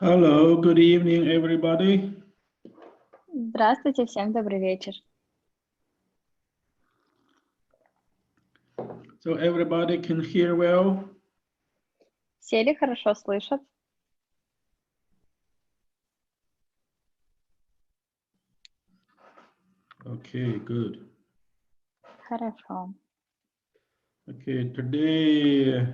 Hello, good evening, everybody. Здравствуйте, всем добрый вечер. So everybody can hear well? Все ли хорошо слышат? Okay, good. Хорошо. Okay, today,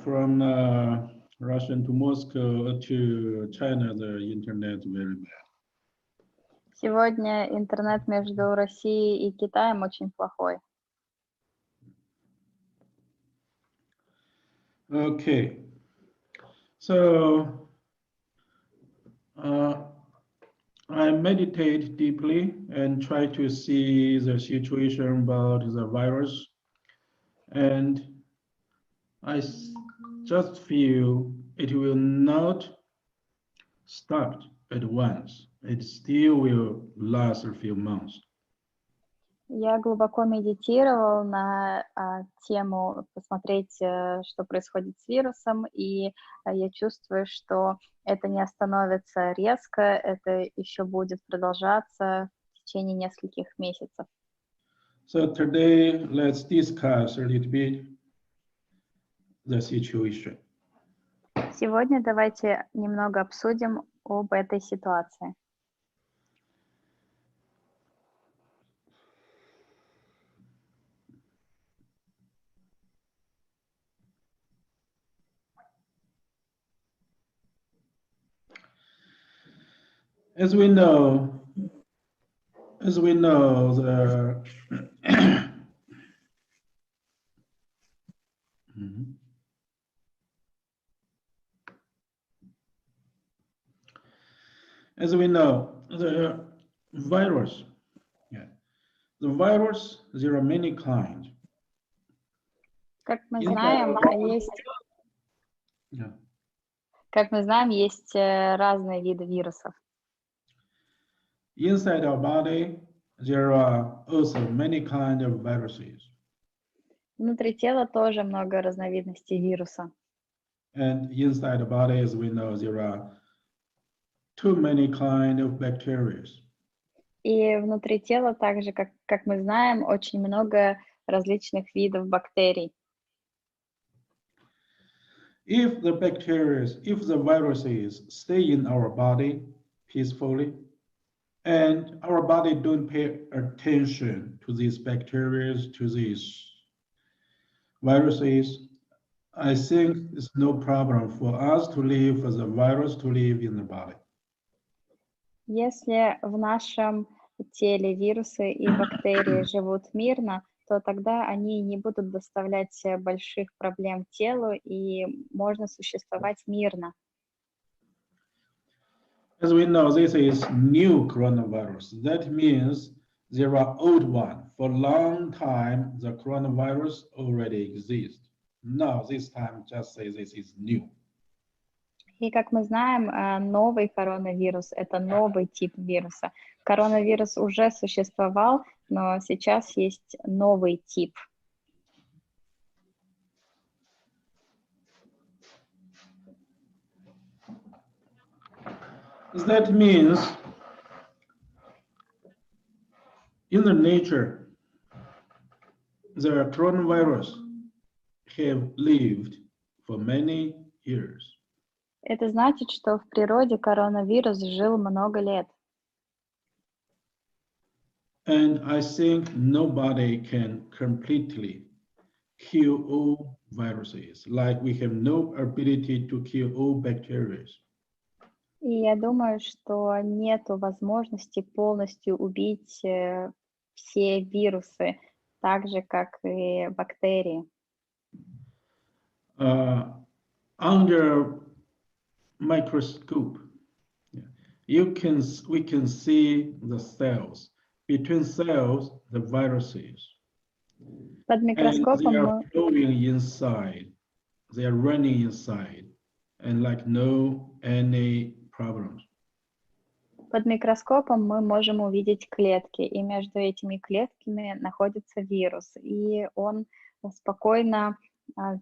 from Russian to Moscow to China, the internet very bad. Сегодня интернет между Россией и Китаем очень плохой. Okay, so I meditate deeply and try to see the situation about the virus, and I just feel it will not stop at once. It still will last a few months. Я глубоко медитировал на тему посмотреть, что происходит с вирусом, и я чувствую, что это не остановится резко, это еще будет продолжаться в течение нескольких месяцев. So today, let's discuss a little bit the situation. Сегодня давайте немного обсудим об этой ситуации. As we know, the as we know, the virus, there are many kinds. Как мы знаем, есть разные виды вирусов. Inside our body, there are also many kinds of viruses. Внутри тела тоже много разновидностей вируса. And inside the body, as we know, there are too many kinds of bacteria. И внутри тела также, как мы знаем, очень много различных видов бактерий. If the viruses stay in our body peacefully, and our body don't pay attention to these bacteria, to these viruses, I think it's no problem for us to live, for the virus to live in the body. Если в нашем теле вирусы и бактерии живут мирно, то тогда они не будут доставлять больших проблем телу, и можно существовать мирно. As we know, this is new coronavirus. That means there are old one. For a long time, the coronavirus already exists. Now, this time, just say this is new. И как мы знаем, новый коронавирус – это новый тип вируса. Коронавирус уже существовал, но сейчас есть новый тип. That means in the nature, the coronavirus have lived for many years. Это значит, что в природе коронавирус жил много лет. And I think nobody can completely kill all viruses, like we have no ability to kill all bacteria. И я думаю, что нет возможности полностью убить все вирусы, так же, как и бактерии. Under microscope, we can see the cells. Between cells, the viruses. Под микроскопом they are flowing inside. They are running inside, and like no any problems. Под микроскопом мы можем увидеть клетки, и между этими клетками находится вирус, и он спокойно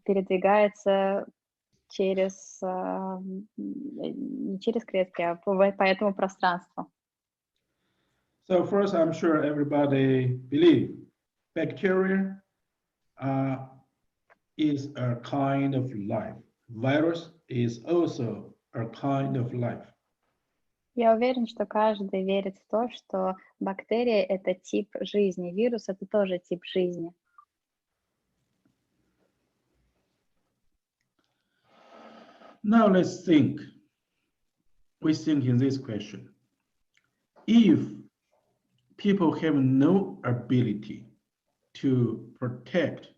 передвигается через, не через клетки, а по этому пространству. So first, I'm sure everybody believe bacteria is a kind of life. Virus is also a kind of life. Я уверен, что каждый верит в то, что бактерия — это тип жизни, вирус — это тоже тип жизни. Now let's think. We think in this question. If people have no ability to protect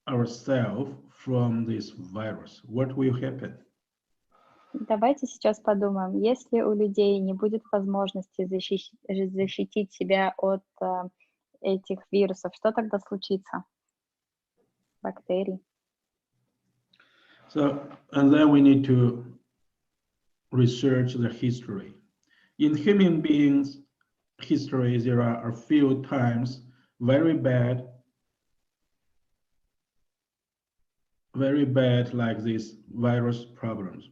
ourselves from this virus, what will happen? Давайте сейчас подумаем, если у людей не будет возможности защитить себя от этих вирусов, что тогда случится? Бактерий. So, and then we need to research the history. In human beings' history, there are a few times very bad like these virus problems.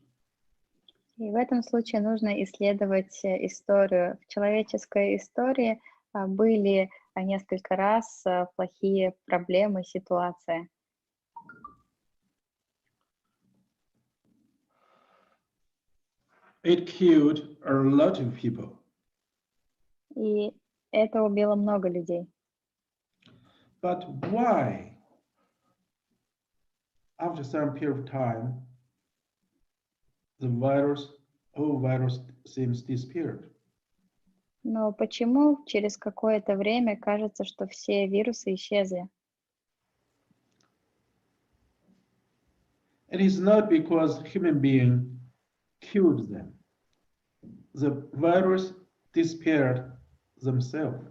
И в этом случае нужно исследовать историю. В человеческой истории были несколько раз плохие проблемы, ситуации. It killed a lot of people. И это убило много людей. But why, after some period of time, the whole virus seems disappeared? Но почему через какое-то время кажется, что все вирусы исчезли? It is not because human being killed them. The virus disappeared themselves.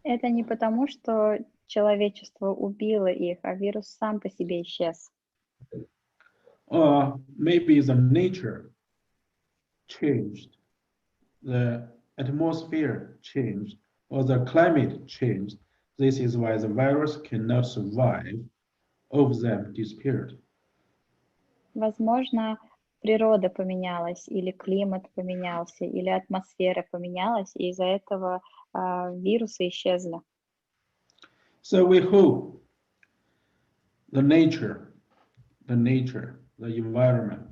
Это не потому, что человечество убило их, а вирус сам по себе исчез. Or maybe the nature changed, the atmosphere changed, or the climate changed. This is why the virus cannot survive. All of them disappeared. Возможно, природа поменялась, или климат поменялся, или атмосфера поменялась, и из-за этого вирусы исчезли. So we hope the nature, the environment,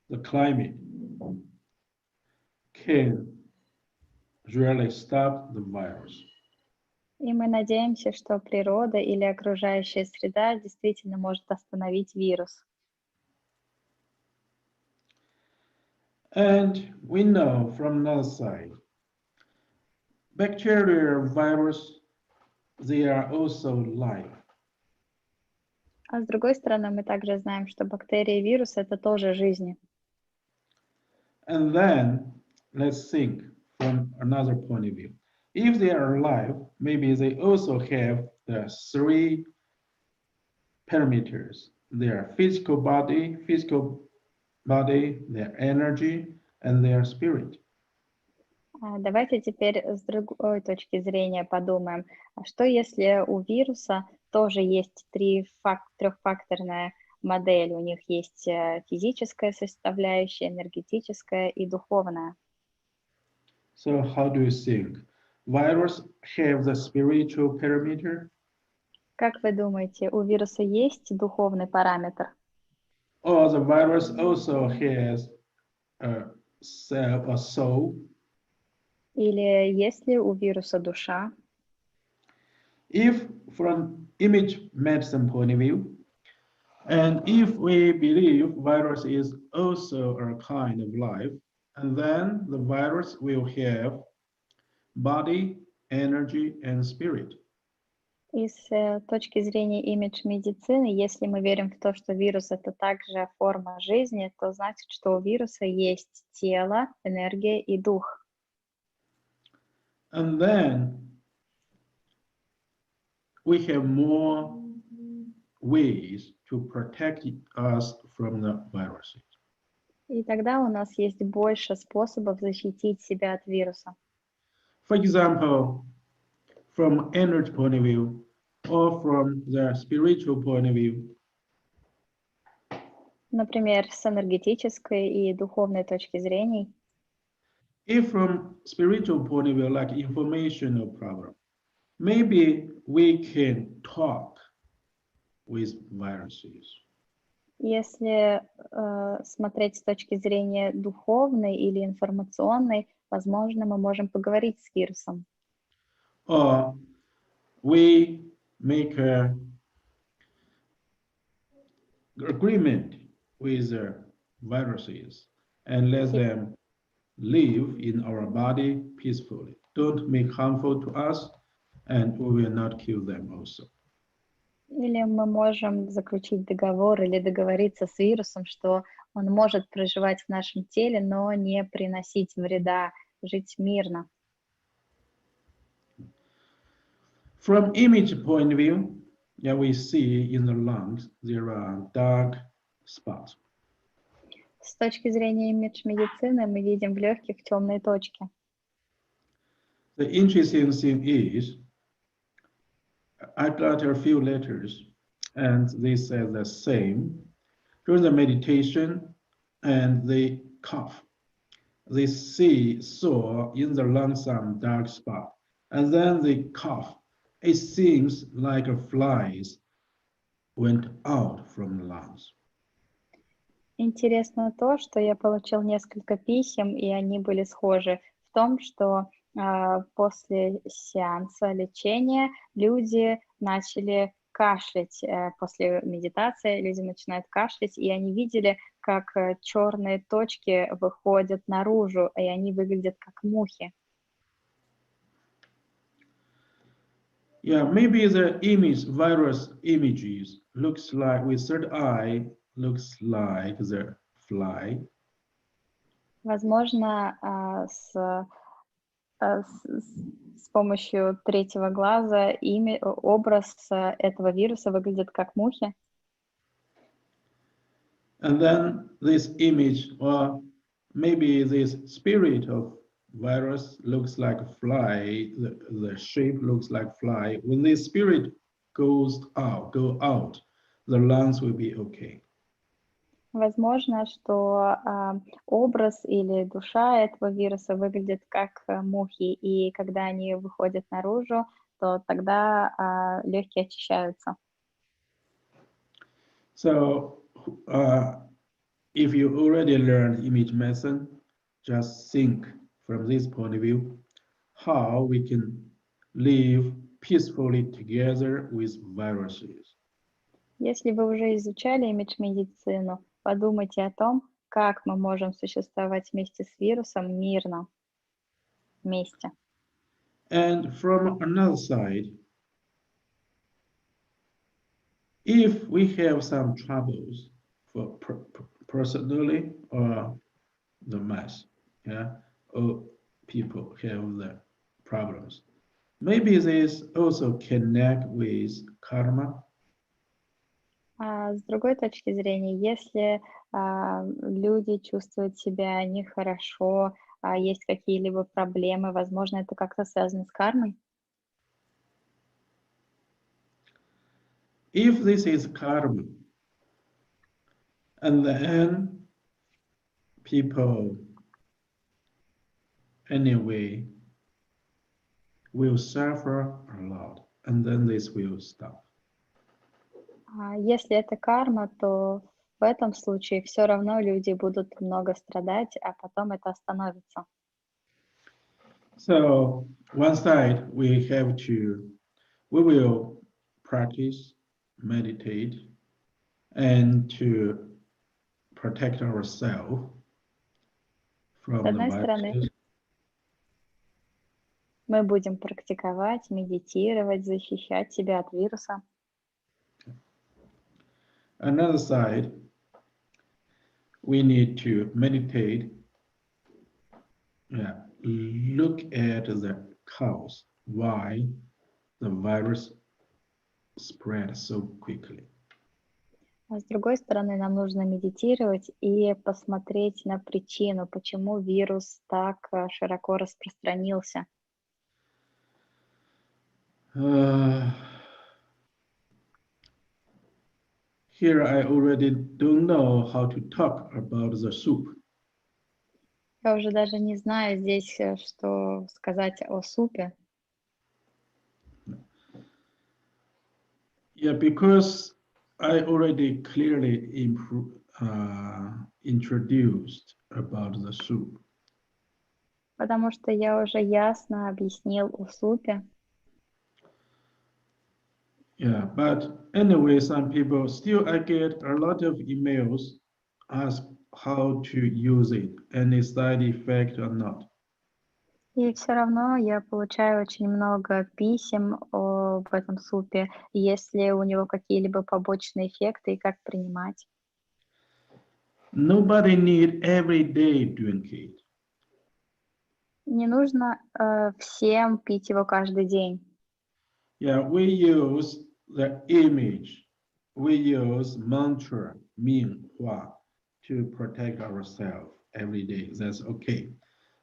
the climate can really stop the virus. И мы надеемся, что природа или окружающая среда действительно может остановить вирус. And we know from another side, bacteria, virus, they are also life. А с другой стороны, мы также знаем, что бактерии и вирусы — это тоже жизнь. And then let's think from another point of view. If they are alive, maybe they also have the three parameters: their physical body, their energy, and their spirit. Давайте теперь с другой точки зрения подумаем, а что если у вируса тоже есть трехфакторная модель? У них есть физическая составляющая, энергетическая и духовная. So how do you think? Virus have the spiritual parameter? Как вы думаете, у вируса есть духовный параметр? Or the virus also has a soul? Или есть ли у вируса душа? If from image medicine point of view, and if we believe virus is also a kind of life, and then the virus will have body, energy, and spirit. И с точки зрения имидж-медицины, если мы верим в то, что вирус — это также форма жизни, то значит, что у вируса есть тело, энергия и дух. And then we have more ways to protect us from the viruses. И тогда у нас есть больше способов защитить себя от вируса. For example, from energy point of view, or from the spiritual point of view, Например, с энергетической и духовной точки зрений. If from spiritual point of view, like informational problem, maybe we can talk with viruses. Если смотреть с точки зрения духовной или информационной, возможно, мы можем поговорить с вирусом. Or we make an agreement with the viruses and let them live in our body peacefully. Don't make harmful to us, and we will not kill them also. Или мы можем заключить договор или договориться с вирусом, что он может проживать в нашем теле, но не приносить вреда, жить мирно. From image point of view, we see in the lungs there are dark spots. С точки зрения имидж-медицины мы видим в легких темные точки. The interesting thing is, I got a few letters, and they said the same. During the meditation, and they cough. They saw in the lungs some dark spot, and then they cough. It seems like flies went out from the lungs. Интересно то, что я получил несколько писем, и они были схожи в том, что после сеанса лечения люди начали кашлять. После медитации люди начинают кашлять, и они видели, как черные точки выходят наружу, и они выглядят как мухи. Yeah, maybe the image, virus images looks like, with third eye, looks like the fly. Возможно, с помощью третьего глаза образ этого вируса выглядит как мухи. And then this image, or maybe this spirit of virus looks like a fly, the shape looks like fly. When this spirit go out, the lungs will be okay. Возможно, что образ или душа этого вируса выглядит как мухи, и когда они выходят наружу, то тогда легкие очищаются. So, if you already learned image medicine, just think from this point of view, how we can live peacefully together with viruses. Если вы уже изучали имидж-медицину, подумайте о том, как мы можем существовать вместе с вирусом мирно, вместе. And from another side, if we have some troubles for personally or the mass, or people have the problems, maybe this also connect with karma. С другой точки зрения, если люди чувствуют себя нехорошо, есть какие-либо проблемы, возможно, это как-то связано с кармой. If this is karma, and then people anyway will suffer a lot, and then this will stop. Если это карма, то в этом случае все равно люди будут много страдать, а потом это остановится. So one side we will practice, meditate, and to protect ourselves from С одной the стороны, viruses. мы будем практиковать, медитировать, защищать себя от вируса. Another side, we need to meditate, look at the cause, why the virus spread so quickly. А с другой стороны, нам нужно медитировать и посмотреть на причину, почему вирус так широко распространился. here I already don't know how to talk about the soup. Я уже даже не знаю здесь, что сказать о супе. Yeah, because I already clearly introduced about the soup. Потому что я уже ясно объяснил о супе. Yeah, but anyway, some people still, I get a lot of emails ask how to use it, any side effect or not. И все равно я получаю очень много писем об этом супе, есть ли у него какие-либо побочные эффекты и как принимать. Nobody need every day drink it. Не нужно всем пить его каждый день. Yeah, we use the image, we use mantra, Ming Hua, to protect ourselves every day. That's okay.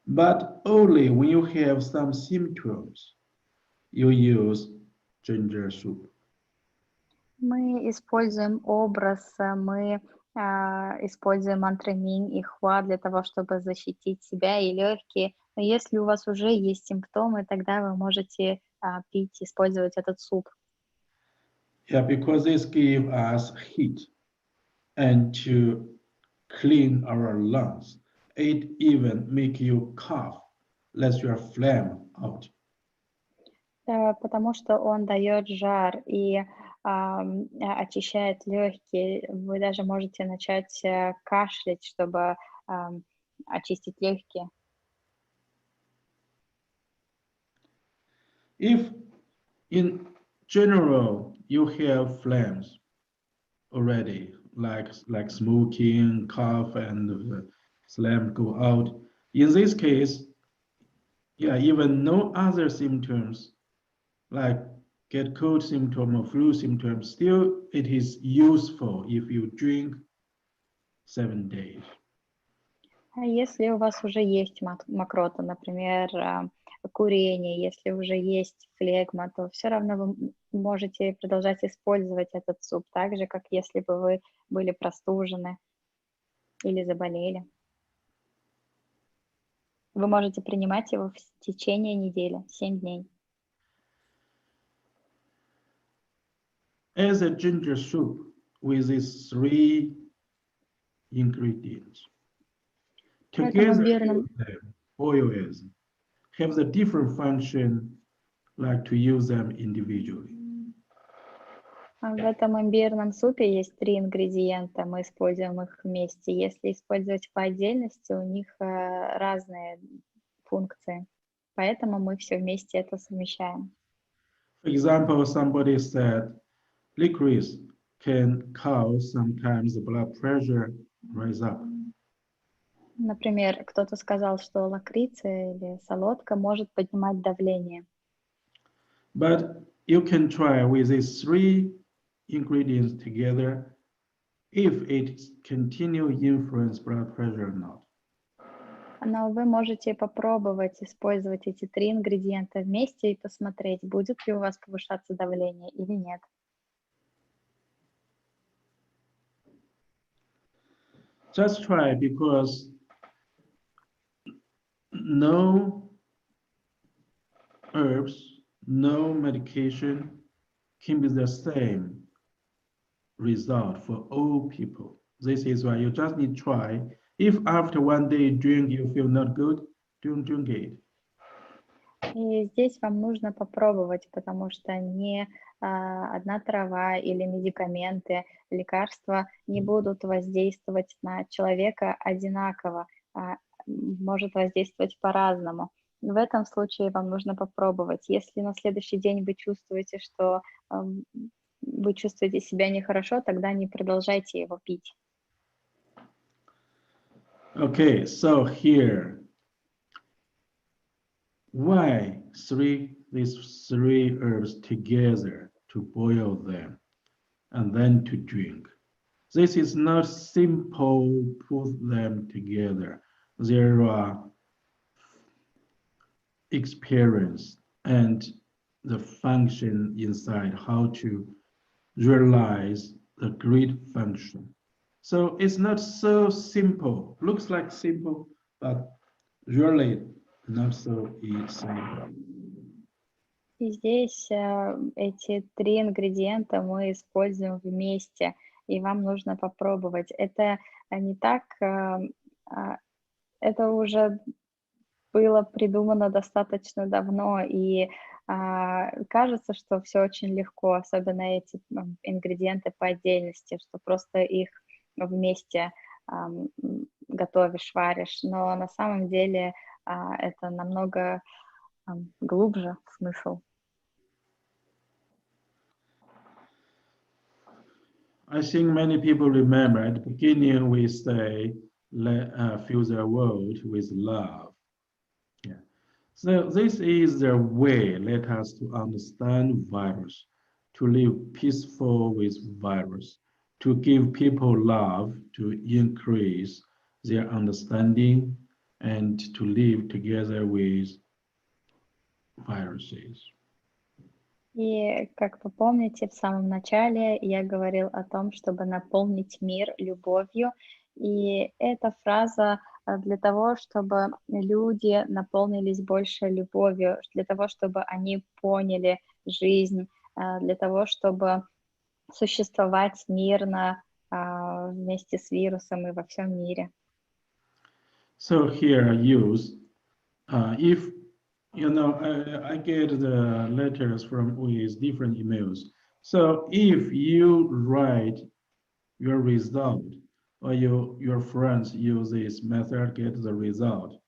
But only when you have some symptoms, you use ginger soup. Мы используем образ, мы используем мантры Минь и Хва для того, чтобы защитить себя и легкие. Но если у вас уже есть симптомы, тогда вы можете пить, использовать этот суп. Yeah, because this give us heat and to clean our lungs. It even make you cough, let your phlegm out. Потому что он дает жар и очищает легкие. Вы даже можете начать кашлять, чтобы очистить легкие. If in general you have phlegms already, like smoking, cough, and phlegm go out, in this case, yeah, even no other symptoms like get cold symptom or flu symptoms, still it is useful if you drink 7 days. А если у вас уже есть мокрота, например, курение, если уже есть флегма, то все равно вы можете продолжать использовать этот суп, так же, как если бы вы были простужены или заболели. Вы можете принимать его в течение недели, 7 дней. As a ginger soup with these 3 ingredients, В этом together имбирном, boil as have the different function like to use them individually. в этом имбирном супе есть 3 ингредиента, мы используем их вместе. Если использовать по отдельности, у них разные функции, поэтому мы все вместе это совмещаем. For example, somebody said licorice can cause sometimes the blood pressure rise up. Например, кто-то сказал, что лакрица или солодка может поднимать давление. But you can try with these 3 ingredients together if it continue influence blood pressure or not. Но вы можете попробовать использовать эти 3 ингредиента вместе и посмотреть, будет ли у вас повышаться давление или нет. Just try because no herbs, no medication can be the same result for all people. This is why you just need to try. If after 1 day drink you feel not good, don't drink it. И здесь вам нужно попробовать, потому что ни одна трава или медикаменты, лекарства не будут воздействовать на человека одинаково, может воздействовать по-разному. В этом случае вам нужно попробовать. Если на следующий день вы чувствуете, что вы чувствуете себя нехорошо, тогда не продолжайте его пить. Okay, so here, why these 3 herbs together to boil them and then to drink? This is not simple put them together. There are experience and the function inside how to realize the great function. So it's not so simple. Looks like simple, but really not so simple. И здесь эти три ингредиента мы используем вместе, и вам нужно попробовать. Это не так, это уже было придумано достаточно давно, и кажется, что все очень легко, особенно эти ингредиенты по отдельности, что просто их вместе готовишь, варишь, но на самом деле это намного глубже смысл. I think many people remember at the beginning we say, fill the world with love. Yeah. So this is the way let us to understand virus, to live peaceful with virus, to give people love, to increase their understanding, and to live together with viruses. И, как вы помните, в самом начале я говорил о том, чтобы наполнить мир любовью. И эта фраза для того, чтобы люди наполнились больше любовью, для того, чтобы они поняли жизнь, для того, чтобы существовать мирно вместе с вирусом и во всем мире. So here I use, if I get the letters from with different emails. So if you write your result or your friends use this method, get the result,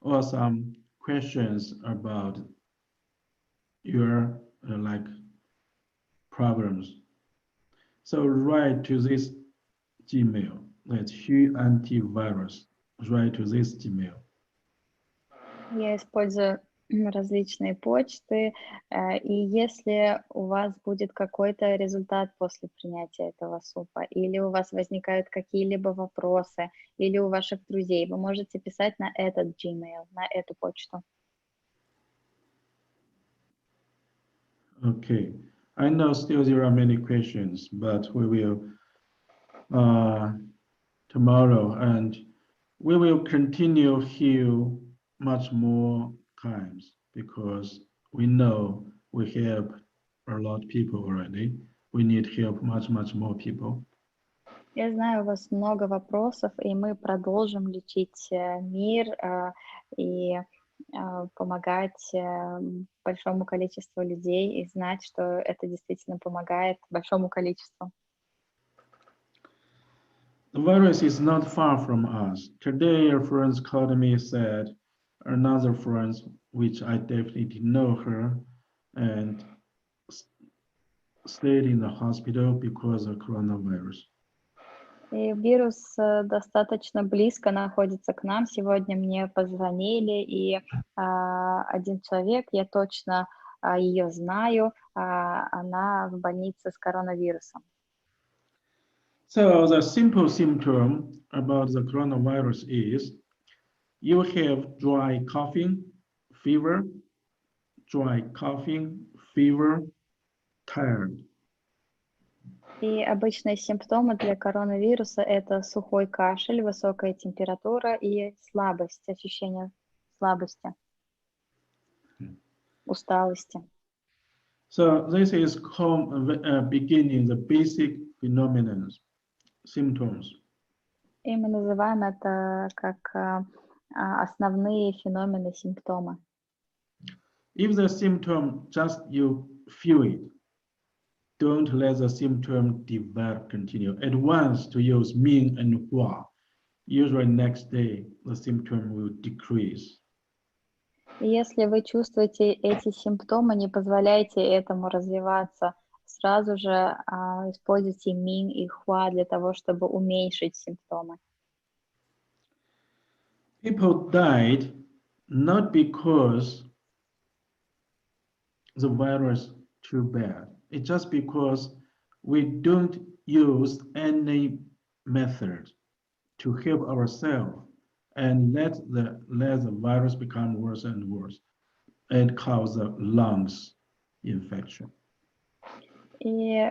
or some questions about your like problems. So write to this Gmail, that's Shu Antivirus, write to this Gmail. Я использую различные почты, и если у вас будет какой-то результат после принятия этого супа, или у вас возникают какие-либо вопросы, или у ваших друзей, вы можете писать на этот Gmail, на эту почту. Okay, I know still there are many questions, but we will tomorrow, and we will continue here much more times because we know we help a lot of people already. We need help much more people. Я знаю, у вас много вопросов, и мы продолжим лечить мир и помогать большому количеству людей и знать, что это действительно помогает большому количеству. The virus is not far from us. Today, a friend called me, said another friend, which I definitely didn't know her, and stayed in the hospital because of coronavirus. И вирус достаточно близко находится к нам. Сегодня мне позвонили, и один человек, я точно ее знаю, она в больнице с коронавирусом. So the simple symptom about the coronavirus is you have dry coughing, fever, tired. И обычные симптомы для коронавируса — это сухой кашель, высокая температура и слабость, ощущение слабости, усталости. So this is beginning the basic phenomena, symptoms. И мы называем это как основные феномены, симптомы. If the symptom just you feel it, don't let the symptom develop, continue. At once to use Ming and Hua. Usually next day, the symptom will decrease. И если вы чувствуете эти симптомы, не позволяйте этому развиваться. Сразу же используйте Мин и Хуа для того, чтобы уменьшить симптомы. People died not because the virus too bad. It's just because we don't use any method to help ourselves and let the virus become worse and worse. It causes lungs infection. И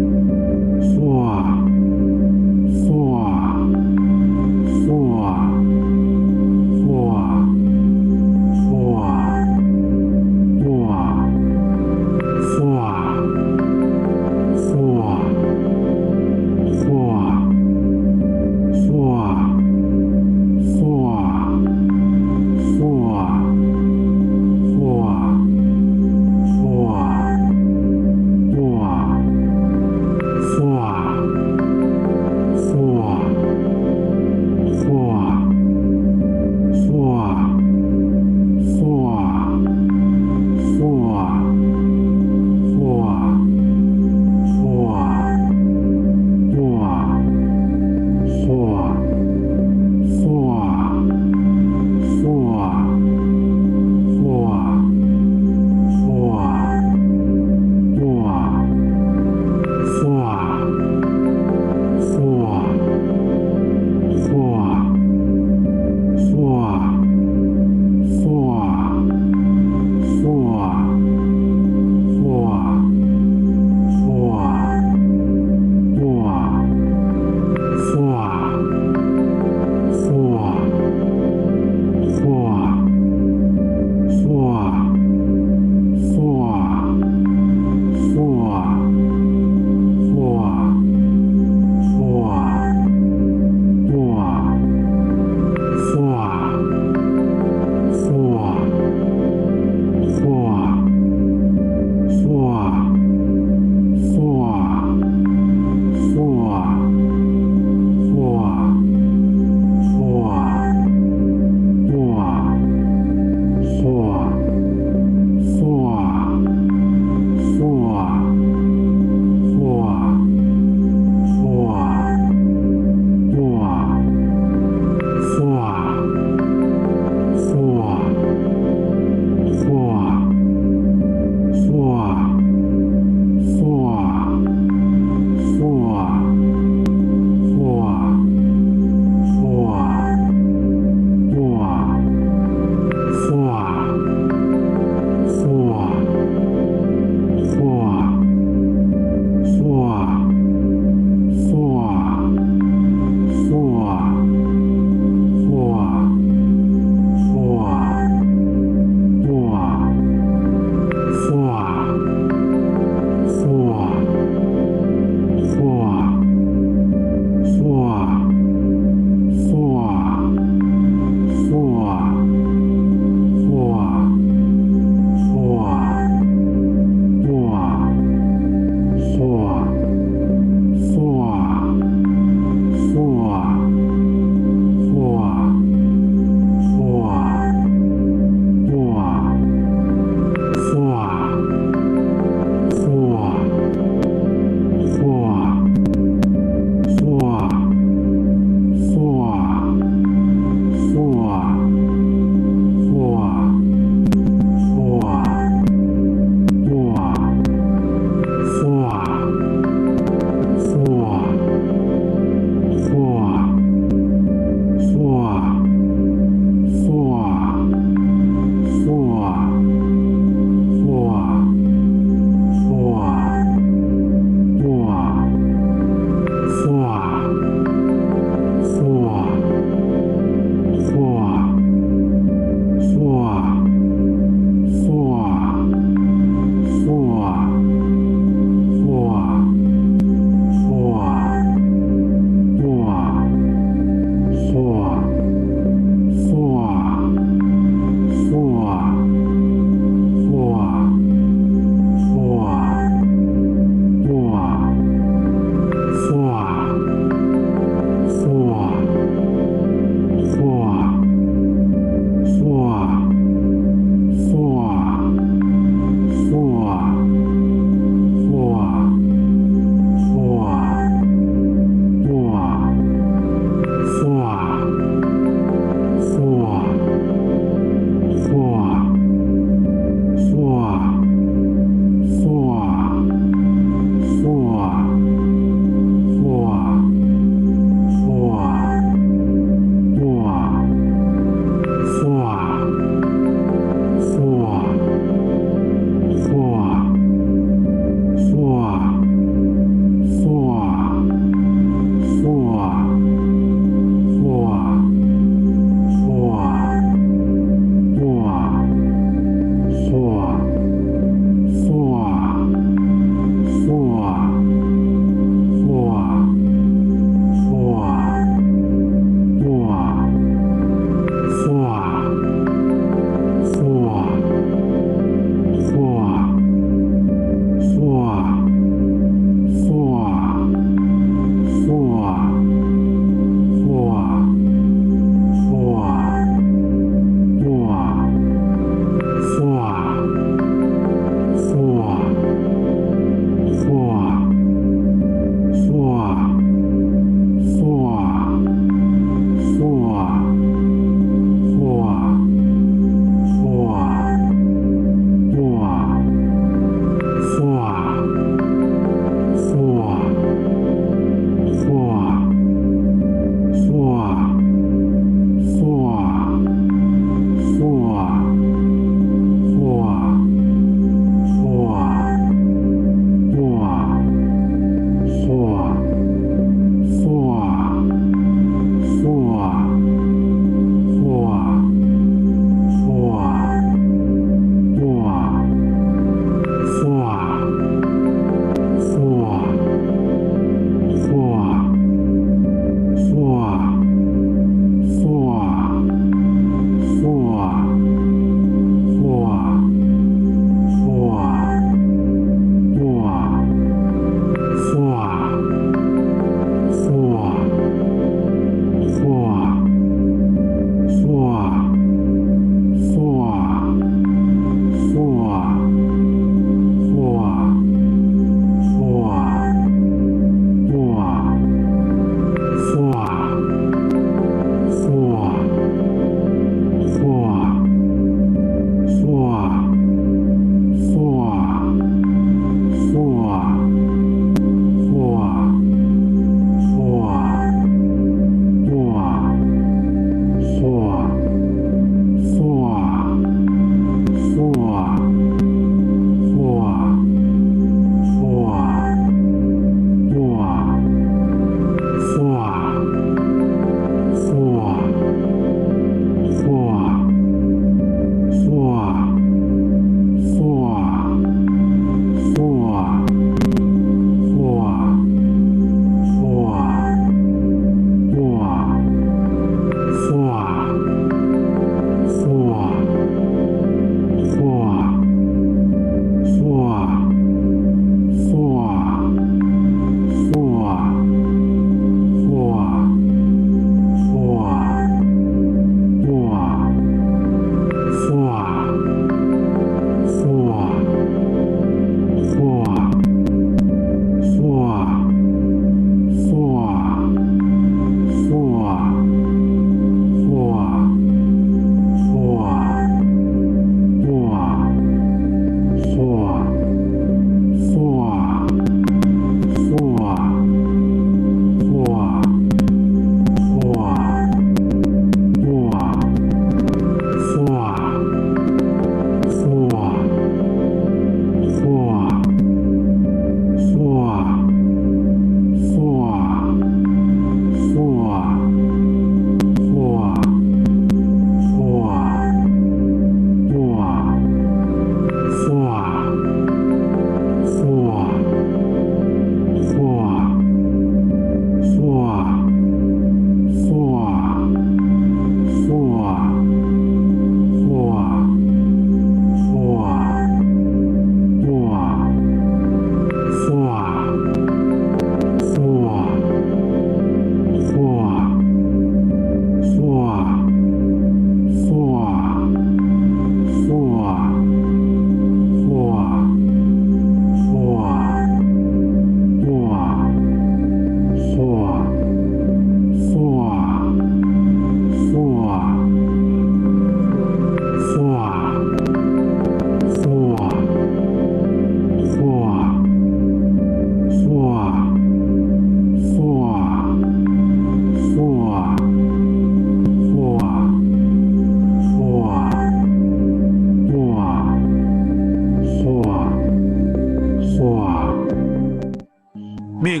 命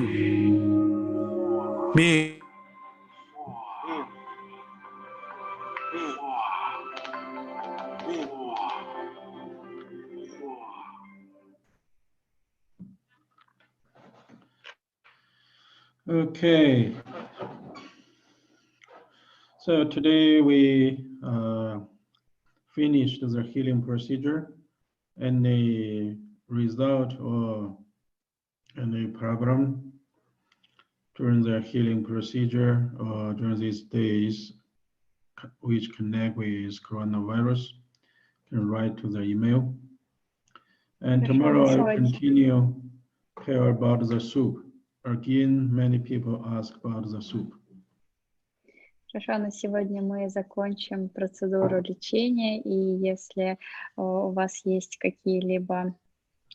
命 Okay. So today we finished the healing procedure, and the result or any problem during the healing procedure or during these days which connect with coronavirus, can write to the email. And tomorrow I will continue care about the soup. Again, many people ask about the soup. Хорошо, на сегодня мы закончим процедуру лечения, и если у вас есть какие-либо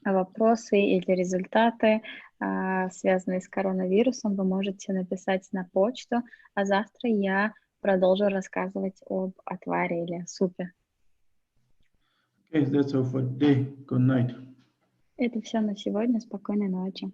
вопросы или результаты, связанные с коронавирусом, вы можете написать на почту, а завтра я продолжу рассказывать об отваре или супе. Okay, that's all for today. Good night. Это все на сегодня. Спокойной ночи.